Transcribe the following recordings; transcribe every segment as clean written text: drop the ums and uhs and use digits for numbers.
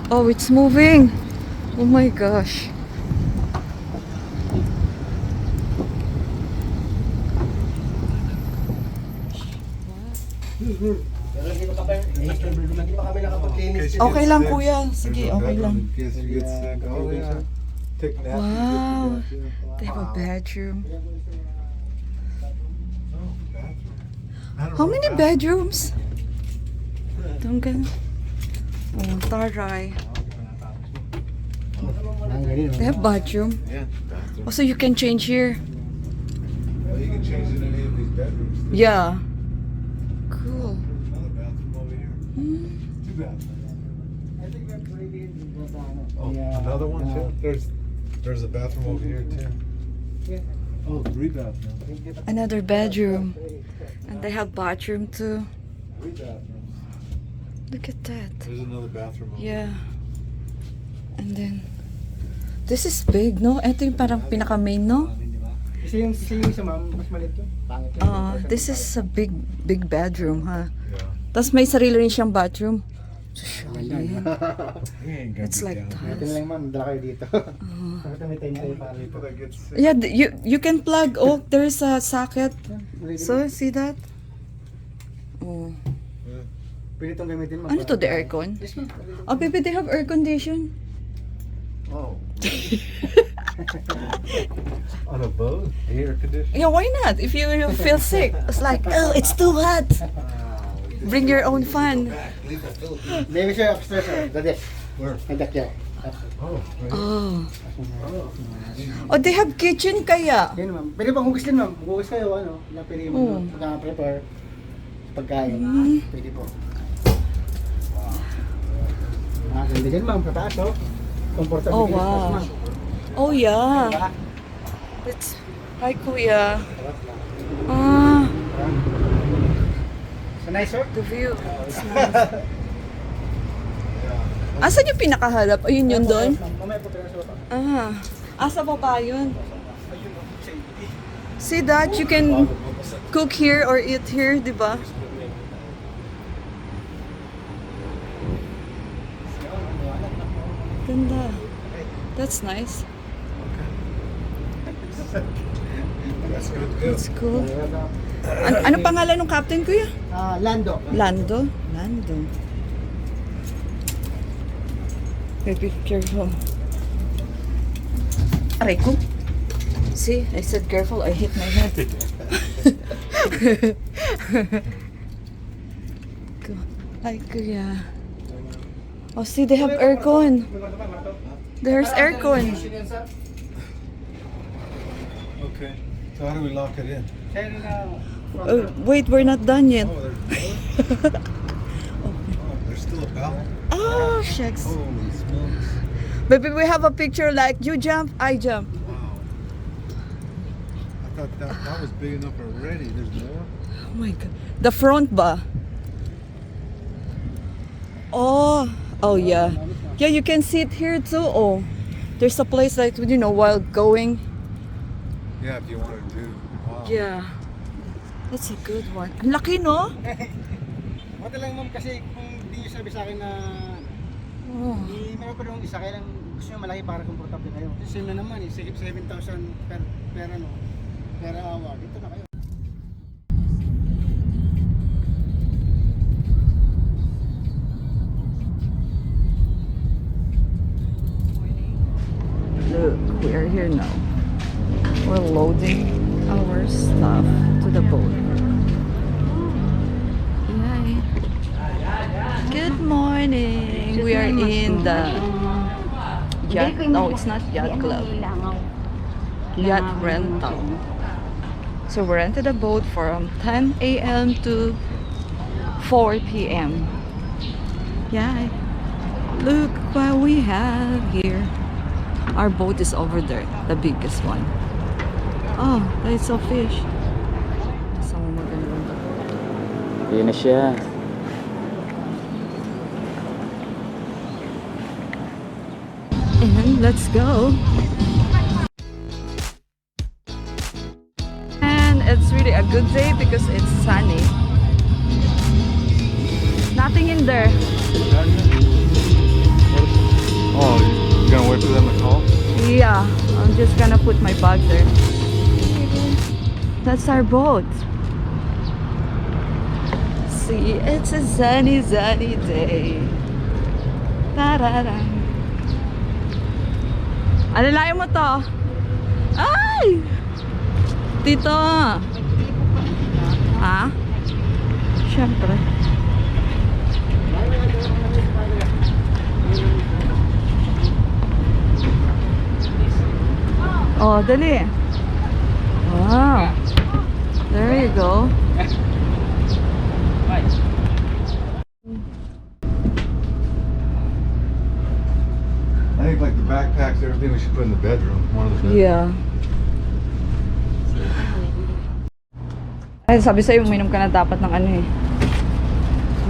Oh, it's moving. Oh my gosh. Okay lang kuya. Sige, okay lang. Wow. They have a bedroom. How many bedrooms? Tunggan. Oh, taray. They have bathroom. Oh, so you can change here. Well, you can change it in any of these bedrooms. Yeah. Cool. Another bathroom over here. Two bathrooms. Oh, another one too. There's a bathroom over here too. Oh, three bathrooms. Another bedroom. And they have bathroom too. Three bathrooms. Look at that. There's another bathroom over Yeah. And then, this is big, no? Ito yung parang pinaka-main, no? Kasi yung isa ma'am, mas maliit yun. Pangit yun. This is a big bedroom, ha? Yeah. Tapos may sarili rin siyang bathroom. We ain't gonna It's be like down that. there. Ito na lang ma'am, dala kayo dito. Bakit may time tayo para People that get sick. Yeah, you can plug. Oh, there's a socket. So, see that? Oh. Pwede itong gamitin ma'am. Ano to, the aircon? Yes ma'am. Oh, baby, they have air condition. Oh. On a boat? Air conditioning? Yeah, why not? If you feel sick, it's like, oh, it's too hot. Bring your own fan. Maybe siya upstairs sir. The desk. Where? Ang backyard. Oh, right. Oh. Oh. Oh, they have kitchen kaya. Yan ma'am. Pwede pang hugas din ma'am. Hugas kayo ano. Lang pwede Oo. mo pagka-prepare pagkain. Pwede po. Ganda dyan ma'am. Pataas oh. Comfortable Oh, din sa taas, wow. ma'am. Oh, yeah. It's, hi, kuya. Ah, So nice sir. the view. It's nice. Asan yung pinakaharap? Ayun yun doon? Mamaya po pinasa pa. Ah, asa pa ba yun? See that? You can cook here or eat here, di ba? Ganda. That's nice. That's good too. That's cool. Ano pangalan ng captain, kuya? Lando. Lando? Lando. Be careful. Aray ko. See, I said careful, I hit my head. Hi, kuya. Oh, see, they have aircon. There's aircon. Okay. So how do we lock it in? Oh, wait, we're not done yet. Oh, there's still a bell. Oh, shucks. Holy smokes. Baby, we have a picture like you jump, I jump. Wow. I thought that was big enough already. There's more? Oh my god. The front ba? Oh, oh yeah. Yeah, you can see it here too. Oh, there's a place like, you know, while going. Yeah, if you wanted to. Wow. Yeah. That's a good one. Ang laki, no? Wala lang ma'am kasi kung hindi nyo sabi sa akin na Oh. meron pa rin isa kaya lang gusto nyo malaki para komportable kayo. Same na naman eh, 7,000 per ano, per hour. Dito na kayo. Look, we are here now. We're loading our stuff to the boat. Yay. Good morning. We are in the yacht. No, it's not yacht club. Yacht rental. So we rented a boat from 10 a.m. to 4 p.m. Yeah. Look what we have here. Our boat is over there, the biggest one. Oh, that's a fish. Kasama maganda. Yun na siya. And let's go. And it's really a good day because it's sunny. Nothing in there. gonna put my bag there. That's our boat. See, it's a sunny, sunny day. Ta-da-da. Alalayan mo to. Ay! Dito. Ha? Siyempre. Oh, dali. Wow. There you go. I think like the backpacks, everything we should put in the bedroom. One of the bedrooms. Yeah. Ay, sabi sa'yo, uminom ka na dapat ng ano eh.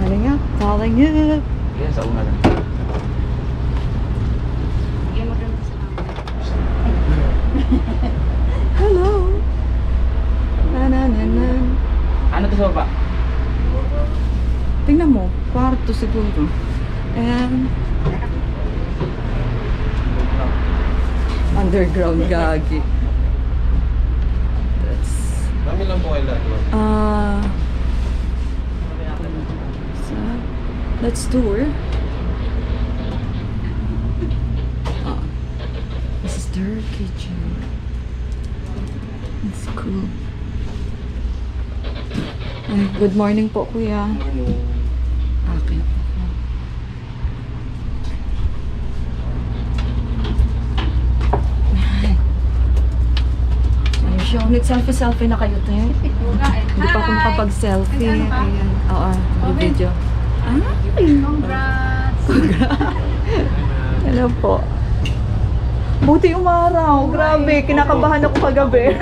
Calling up, calling up. Yan, sa una lang. Hello. Na na na na. Ano to sa baba? Tingnan mo, kwarto siguro. And underground gagi. That's Dami lang po kayo lahat. so, let's tour. This is their kitchen. It's cool. Ay, good morning po, kuya. Okay po. Ay, show. Nag-selfie-selfie na kayo, te. Hindi pa ako makapag-selfie. Ayan. Oo, may video. Ay! Congrats! Hello po. Buti umaraw. Grabe, kinakabahan ako kagabi.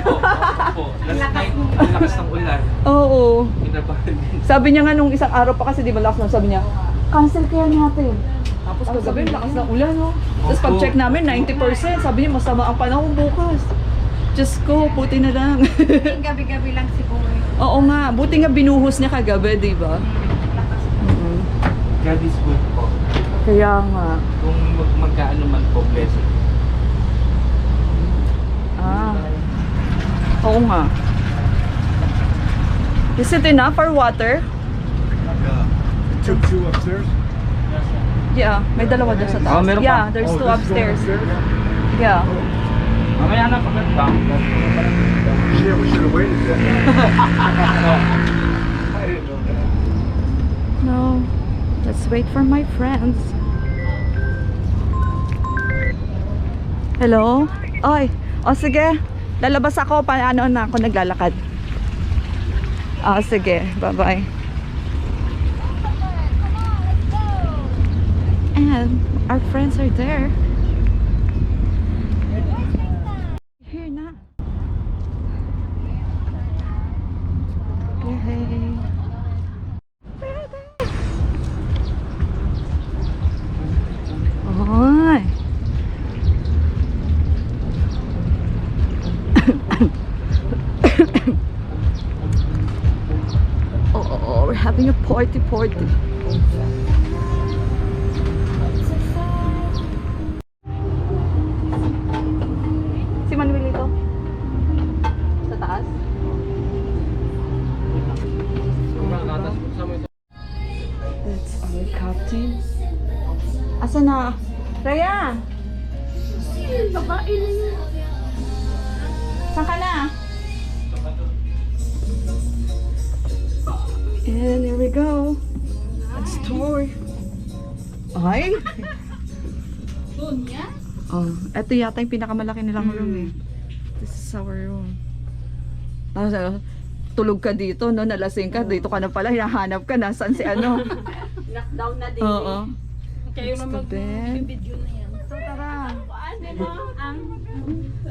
Last lakas ng ulan. Oo. Kinabahan din. Sabi niya nga nung isang araw pa kasi di ba lakas na sabi niya, cancel kaya natin. Tapos kagabi, lakas ng ulan, no? Tapos pag-check namin, 90%. Sabi niya, masama ang panahon bukas. Diyos ko, puti na lang. Gabi-gabi lang si Boy. Oo nga, buti nga binuhos niya kagabi, di ba? God is good po. Kaya nga. Kung magkaano man po, blessing. Oo nga. Is it enough for water? Yeah. Two upstairs? Yeah, may dalawa dyan sa taas. Oh, meron pa? Yeah, there's two this is going upstairs. Yeah. Mamaya na pagkakbang. Shit, we should have waited then. No. Let's wait for my friends. Hello? Oy. O sige. Lalabas ako. Paano na ako naglalakad? O sige. Bye-bye. And our friends are there. Here na. Yay. Oy. Oh, we're having a party. Si Manuel ito? Sa taas? That's our captain. Asa na? Raya! Babae na yun. Saan ka na? And here we go. Let's tour. Ay! Doon yan? Oh, ito yata yung pinakamalaki nilang room eh. This is our room. Tapos, tulog ka dito, no? Nalasing ka, dito ka na pala, hinahanap ka, nasaan si ano? Knockdown na din. Oo. Kayo It's na the bed. mag-video na yan. So, tara. Ano mo? Ang...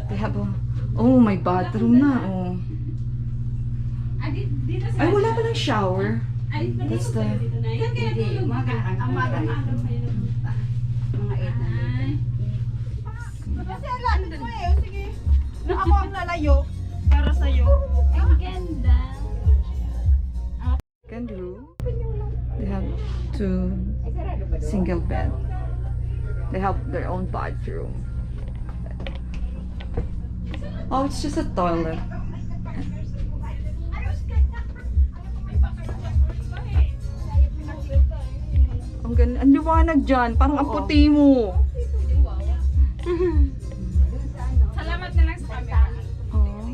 They have a... Oh, may bathroom na, oh. Dito sa... Ay, wala pa ng shower. Ay, That's the... Hindi, umaga kayo nagpunta. Mga 8 na kasi alam ko eh. Sige. Ako ang lalayo para sa'yo. Ang ganda. Second room. They have two single bed. They have their own bathroom. Oh, it's just a toilet. Ang ganda. Ang liwanag dyan. Parang ang puti mo. Salamat na lang sa camera. Oh.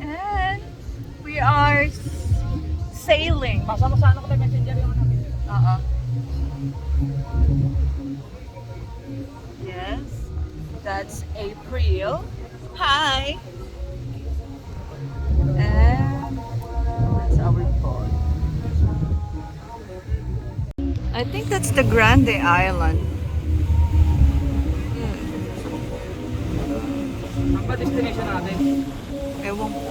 And we are sailing. Basa-basa ko tayo messenger yung ano. Yes, that's April. Hi. And that's our boat. I think that's the Grande Island. Ang ba destination natin? Ewan ko.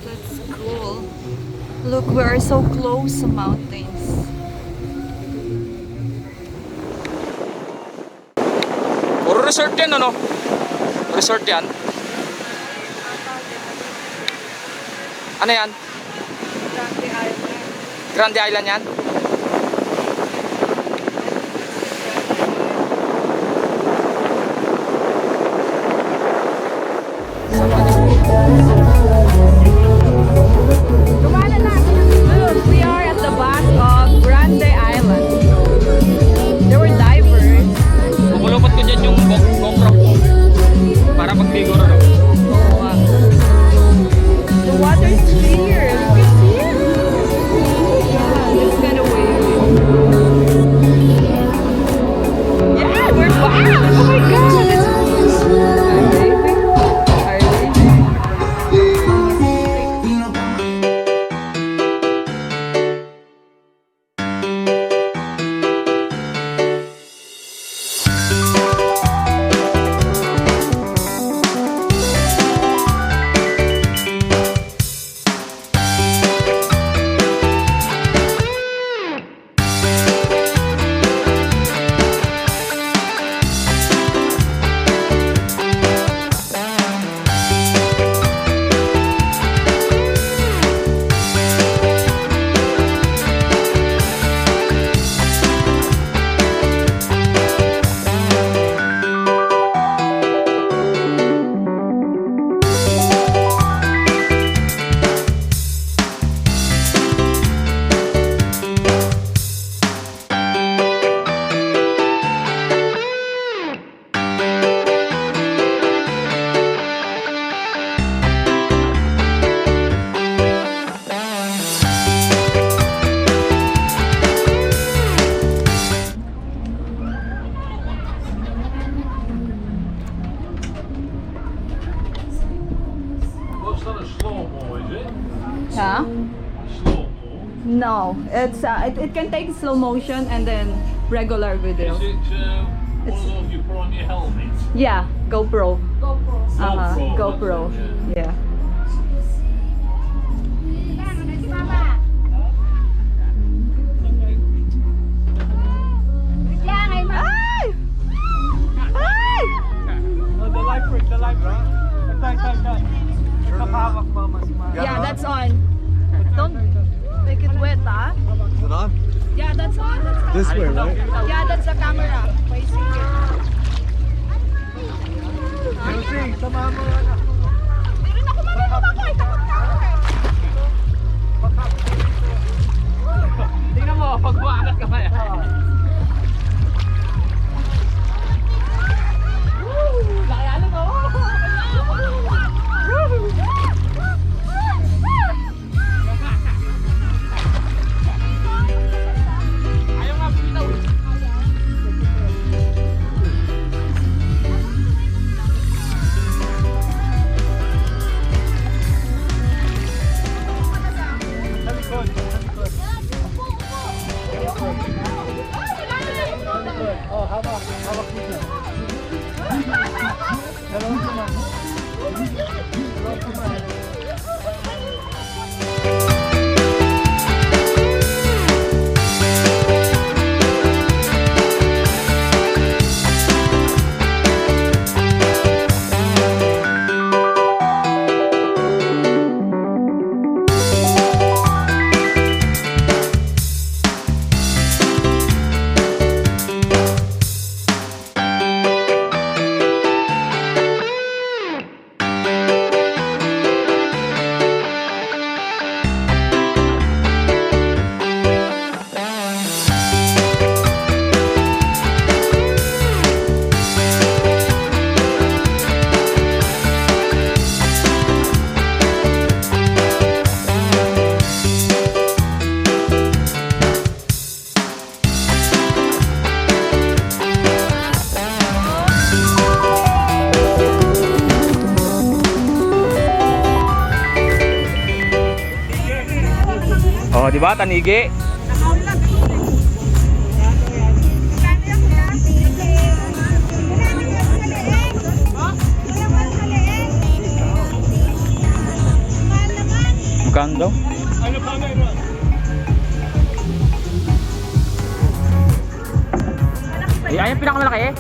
That's cool. Look, we are so close to mountains. Puro resort yan, ano? Resort yan. Ano yan? Grande Island. Grande Island yan? Look, we are at the back of Grande Island. There were divers. Pumulupot ko dyan yung GoPro. Para pag-figure, ano? Oh, wow. The water is clear. You can see it. Yeah, it's kind of wavy. Yeah, we're back. Oh my God. Are you waving? Are you waving? Huh? No, it's it can take slow motion and then regular video. Is it one of those you put on your helmet? Yeah, GoPro. GoPro, GoPro. that's it, Yeah. Ay! Ay! Oh, the life rig, the life rig. Tay. Kapahawak ba mas Yeah, that's on. Don't make it wet, ah. Is it on? Yeah, that's on. This way, right? Yeah, that's the camera. Facing it. Lucy, samahan mo yan. Hindi rin ako marunong ako. Takot na ako eh. Tingnan mo, pag buwangat ka pa yan. Nakayalo ko. Ayaw nga bumitaw. Hawak dito. Dalawang kuman. Dalawang kuman. Oh, di ba? Tanigi. Magkano daw? Ay, ayun pinakamalaki eh.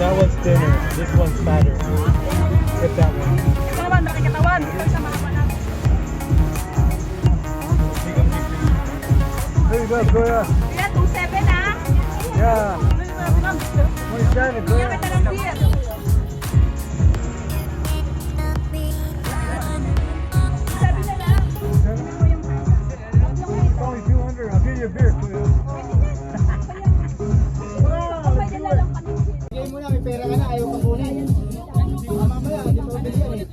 That one's thinner. This one's fatter. Get that one. There you go, Goya. Yeah. What is that, Goya? It's only 200. I'll give you a beer, Goya. Bigay mo na, may pera ka na, ayaw ka kunin. Mamaya, di pa ulit yan eh.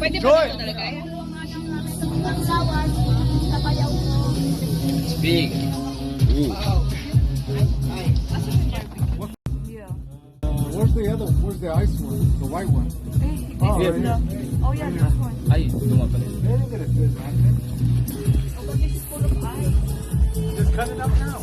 Pwede ba ito talaga? It's big. Where's the other? Where's the ice one? The white one? Oh, Yeah. right here. Oh yeah, this one. Ay, lumabas. They didn't get a good magnet. Oh, but this is full of ice. Just cut it up now.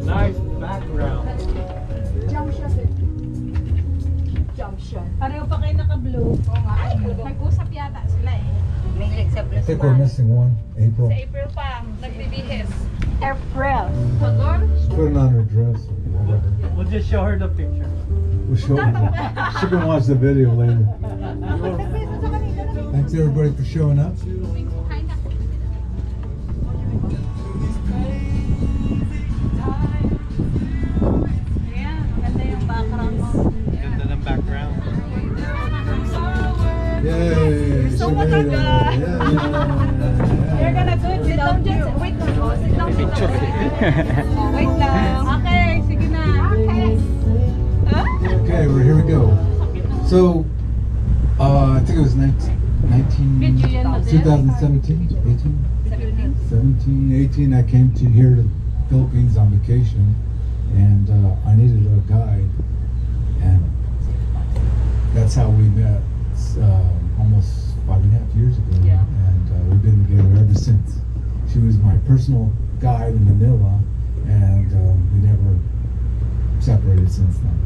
Nice background. Pareho pa kayo naka-blue. Oo nga. Nag-usap yata sila eh. I think we're missing one. April. Sa April pa, nagbibihis. April. Just put it on her dress. Or whatever. We'll just show her the picture. We'll show her. She can watch the video later. Thanks everybody for showing up. Ayan, maganda yung background mo. Ganda ng background. Yay! So what Sinead. a guy. You're gonna do it without you. Wait lang. Oh, sit lang. Picture. Wait lang. Okay, sige na. Okay. Okay, here we go. So, I think it was 2017, 18, 17, 18. I came to here to the Philippines on vacation, and I needed a guide, and that's how we met. Almost 5.5 years ago, Yeah. and we've been together ever since. She was my personal guide in Manila, and we never separated since then.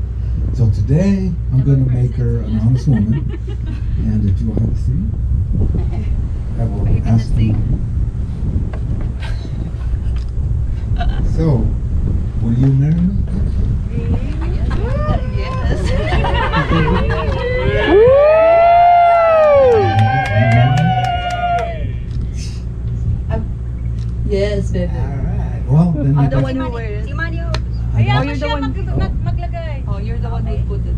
So today I'm going to make her an honest woman, and if you want to see, I will ask you. So, will you marry me? Yes, baby. Alright. Well, then I'm I the got one who wear it. Si Mario. I Ayaw got- mo siya maglagay. Oh, you're the one who put it.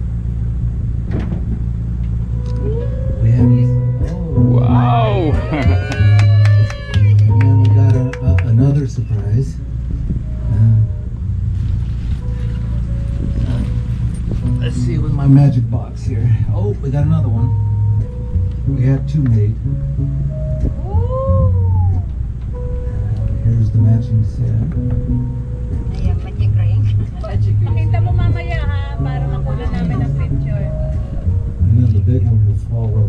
we have. Wow! And then we got another surprise. Let's see with my magic box here. Oh, we got another one. We have two made. Here's the matching set. Ayan, magic ring. Magic ring. Pakita mo mamaya ha, para makuha namin ang picture. And then the big one will follow.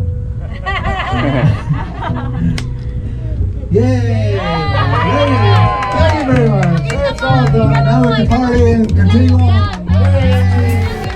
Yay! Thank you very much. That's all done. Now we can party and continue on. Yay!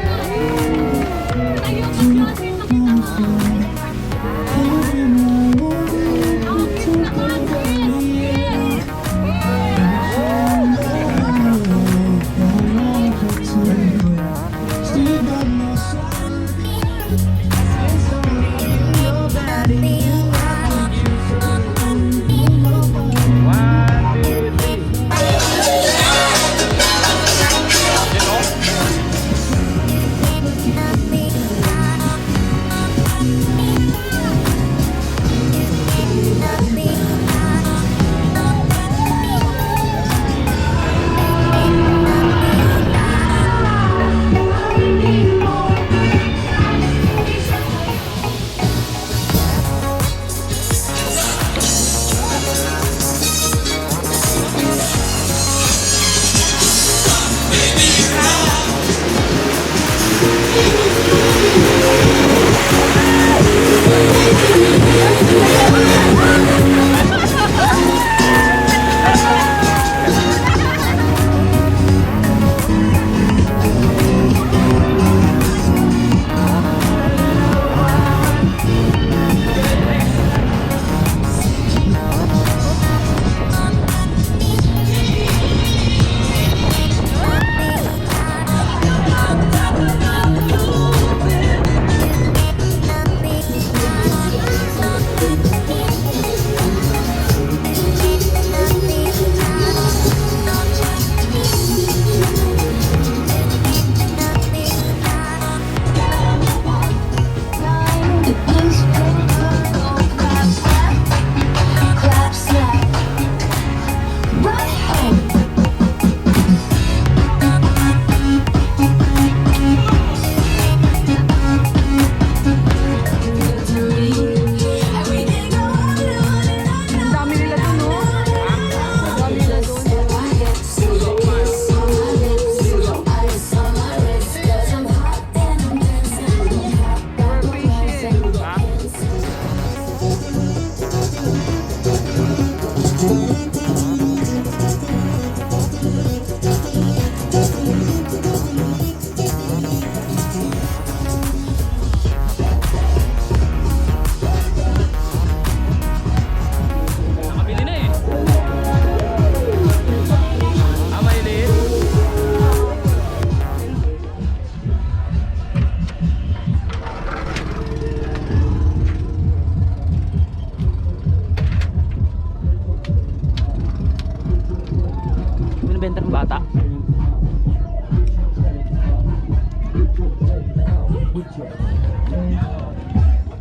Binibenta ng bata.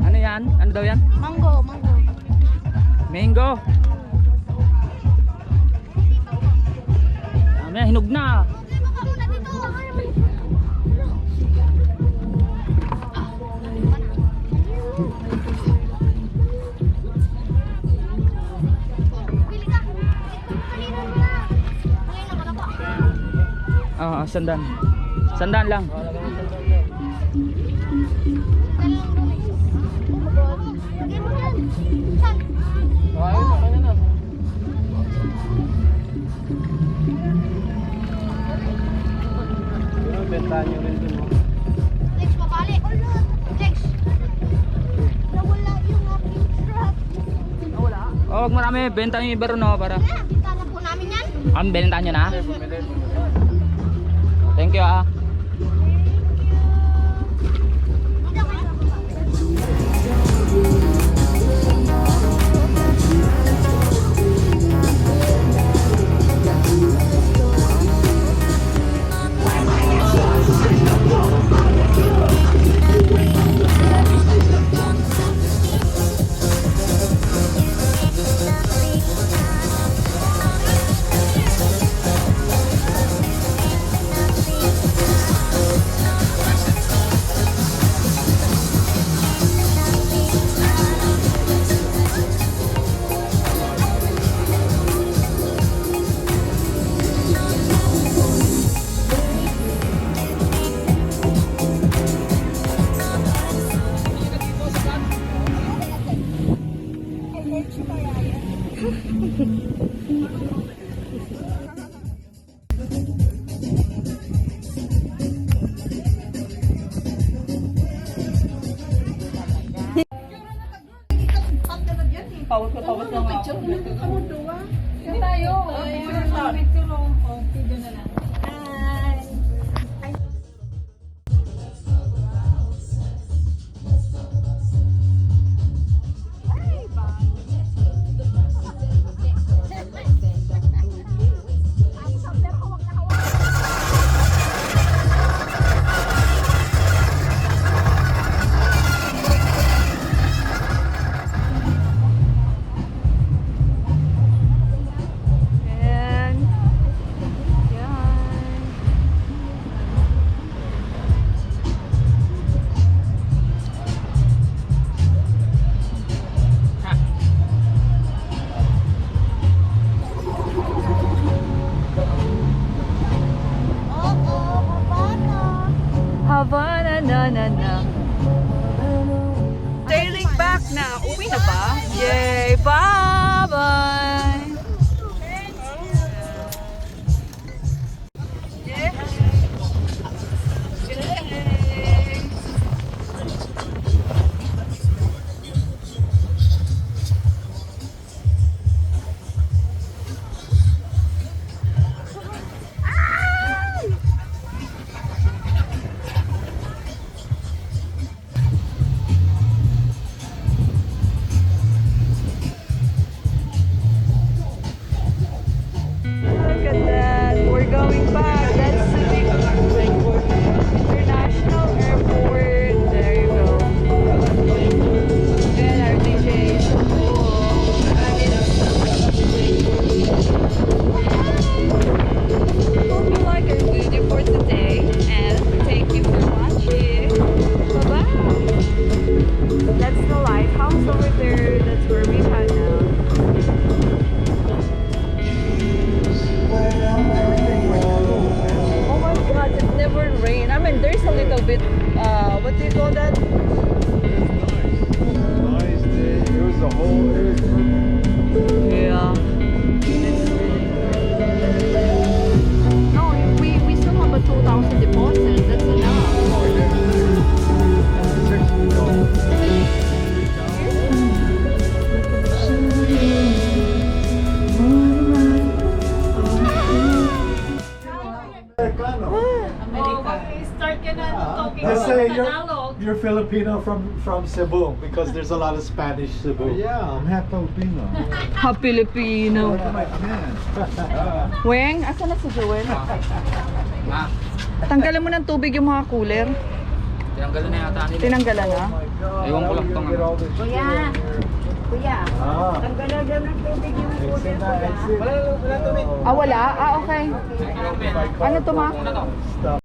Ano yan? Ano daw yan? Mango, mango. Mango. Dami na, hinog na. Oo, sandan. Sandan lang. wag marami. Benta nyo yung iba ron, no? Para... Kita na po namin yan. Benta nyo na? Thank you, ah. Havana, na na na. Sailing back na. Uwi na ba? Yay! Bye-bye! Look at that. We're going back. That's Subic International Airport. There you go. And our DJ is so cool. Hope you like our video for today. And thank you for watching. Bye-bye. That's the lighthouse over there. That's where we hang out. Oh my god, it never rained. I mean, there's a little bit, what do you call that? Nice day. It was a whole. Yeah. No, we still have a 2,000 deposit. That's enough. Let's say you're Filipino from Cebu because there's a lot of Spanish Cebu. Yeah, I'm half Filipino. Ha, Pilipino. My man. Weng, asa na si Joel? Tanggalan mo ng tubig yung mga cooler. Tinanggalan na yata nila. Tinanggalan na? Ewan ko lang itong ano. Kuya. Kuya. Ah. Tanggalan daw ng tubig yung Exit na, exit. Wala tubig. Ah, wala? Ah, okay. Ano to, ma? Stop.